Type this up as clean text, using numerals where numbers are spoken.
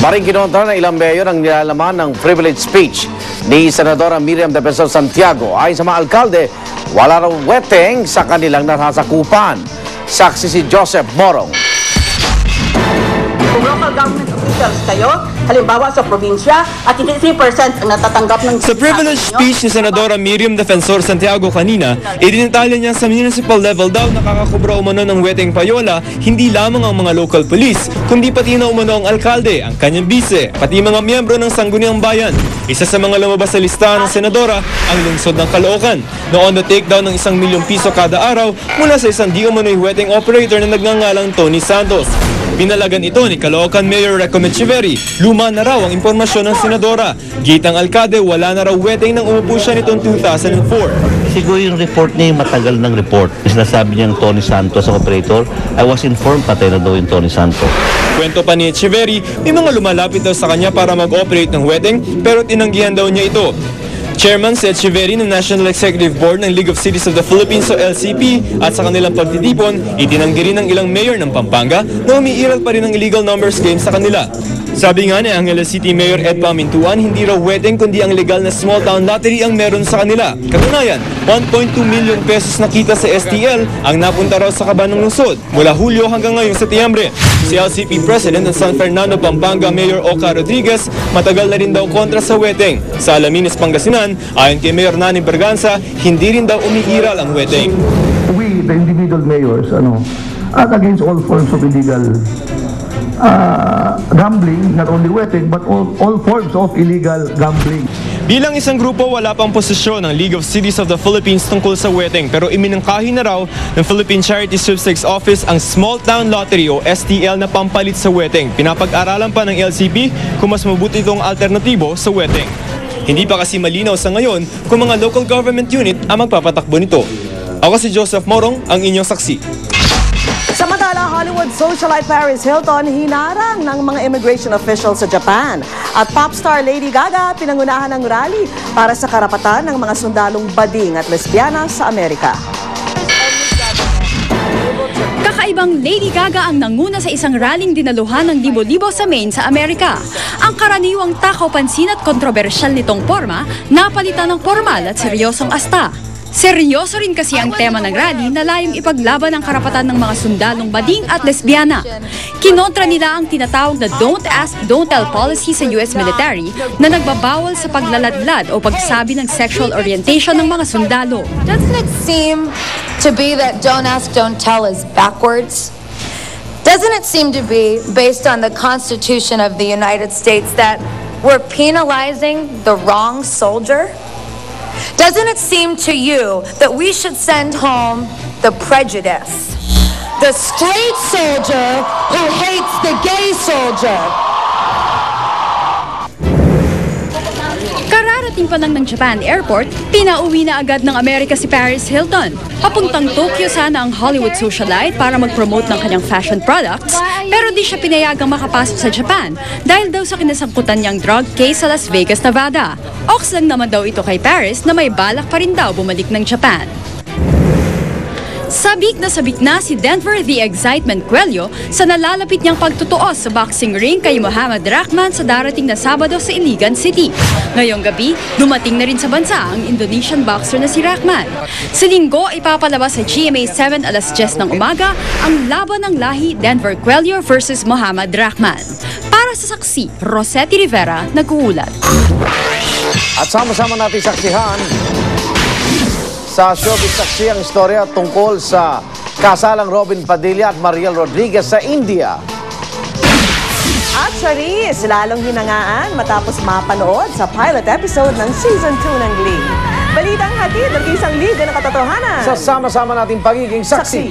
Maring kinontra ng ilang mayor ang nilalaman ng privilege speech ni Senadora Miriam Defensor Santiago. Ayon sa mga alkalde, wala raw weteng sa kanilang nasasakupan. Saksi si Joseph Morong. Kung local government officials kayo, halimbawa sa probinsya, at hindi 3% ang natatanggap ng... Sa privilege speech ni Senadora Miriam Defensor Santiago kanina, idinitalya niya sa municipal level daw nakakakubra umano ng weteng payola, hindi lamang ang mga local police, kundi pati na umano ang alkalde, ang kanyang bise, pati mga miyembro ng Sangguniang Bayan. Isa sa mga lumabas sa listahan ng Senadora, ang lungsod ng Caloocan, na on the take down ng 1 milyong piso kada araw mula sa isang di umano'y weteng operator na nagngangalang Tony Santos. Pinalagan ito ni Caloocan Mayor Recom Echeverry. Luma na raw ang impormasyon ng Senadora. Gitang alkade, wala na raw weteng nang umupo siya nitong 2004. Siguro yung report niya, yung matagal ng report. Sinasabi niyang Tony Santos ang operator. I was informed patay na daw yung Tony Santos. Kwento pa ni Echeverry, may mga lumalapit daw sa kanya para mag-operate ng weteng pero tinanggihan daw niya ito. Chairman si Echeverry ng National Executive Board ng League of Cities of the Philippines o LCP at sa kanilang pagtitipon, itinanggi rin ng ilang mayor ng Pampanga na umiiral pa rin ng illegal numbers game sa kanila. Sabi nga ni Angeles City Mayor Ed Pamintuan, hindi raw weteng kundi ang legal na small town lottery ang meron sa kanila. Katunayan, 1.2 milyon pesos na kita sa STL ang napunta raw sa kaban ng lungsod mula Hulyo hanggang ngayong Setyembre. Si LCP President ng San Fernando, Pampanga Mayor Oka Rodriguez, matagal na rin daw kontra sa weteng. Sa Alaminos, Pangasinan, ayon kay Mayor Nani Berganza, hindi rin daw umiiral ang weteng. We, the individual mayors, are against all forms of illegal gambling, not only wetting, but all forms of illegal gambling. Bilang isang grupo, wala pang posisyon ng League of Cities of the Philippines tungkol sa weteng pero iminangkahi na raw ng Philippine Charity Sweepstakes Office ang Small Town Lottery o STL na pampalit sa weteng. Pinapag-aralan pa ng LCP kung mas mabuti itong alternatibo sa weteng. Hindi pa kasi malinaw sa ngayon kung mga local government unit ang magpapatakbo nito. Ako si Joseph Morong, ang inyong saksi. Samantala, Hollywood socialite Paris Hilton hinarang ng mga immigration officials sa Japan. At popstar Lady Gaga pinangunahan ng rally para sa karapatan ng mga sundalong bading at lesbiana sa Amerika. Kakaibang Lady Gaga ang nanguna sa isang rallying dinaluhan ng libo-libo sa Maine sa Amerika. Ang karaniwang takaw pansin at kontrobersyal nitong forma, napalitan ng formal at seryosong asta. Seryoso rin kasi ang tema ng rally na layong ipaglaban ang karapatan ng mga sundalong bading at lesbiana. Kinontra nila ang tinatawag na Don't Ask, Don't Tell policy sa US military na nagbabawal sa paglaladlad o pagsabi ng sexual orientation ng mga sundalo. Doesn't it seem to be that Don't Ask, Don't Tell is backwards? Doesn't it seem to be, based on the Constitution of the United States, that we're penalizing the wrong soldier? Doesn't it seem to you that we should send home the prejudice? The straight soldier who hates the gay soldier. Kararating pa lang ng Japan Airport, pinauwi na agad ng Amerika si Paris Hilton. Papuntang Tokyo sana ang Hollywood socialite para mag-promote ng kanyang fashion products, pero di siya pinayagang makapasok sa Japan dahil daw sa kinasangkutan niyang drug case sa Las Vegas, Nevada. Ox lang naman daw ito kay Paris na may balak pa rin daw bumalik ng Japan. Sabik na si Denver The Excitement Cuello sa nalalapit niyang pagtutuos sa boxing ring kay Muhammad Rahman sa darating na Sabado sa Iligan City. Ngayong gabi, dumating na rin sa bansa ang Indonesian boxer na si Rahman. Sa Linggo, ipapalabas sa GMA 7 alas 10 ng umaga ang laban ng lahi Denver Cuello versus Muhammad Rahman. Para sa saksi, Rosetti Rivera, nag-uulat. At sama-sama natin saksihan sa showbiz saksi ang istorya tungkol sa kasalang Robin Padilla at Mariel Rodriguez sa India. At Charis, lalong hinangaan matapos mapanood sa pilot episode ng Season 2 ng Glee. Balitang hatid ng isang liga ng katotohanan. Sa sama-sama nating pagiging saksi.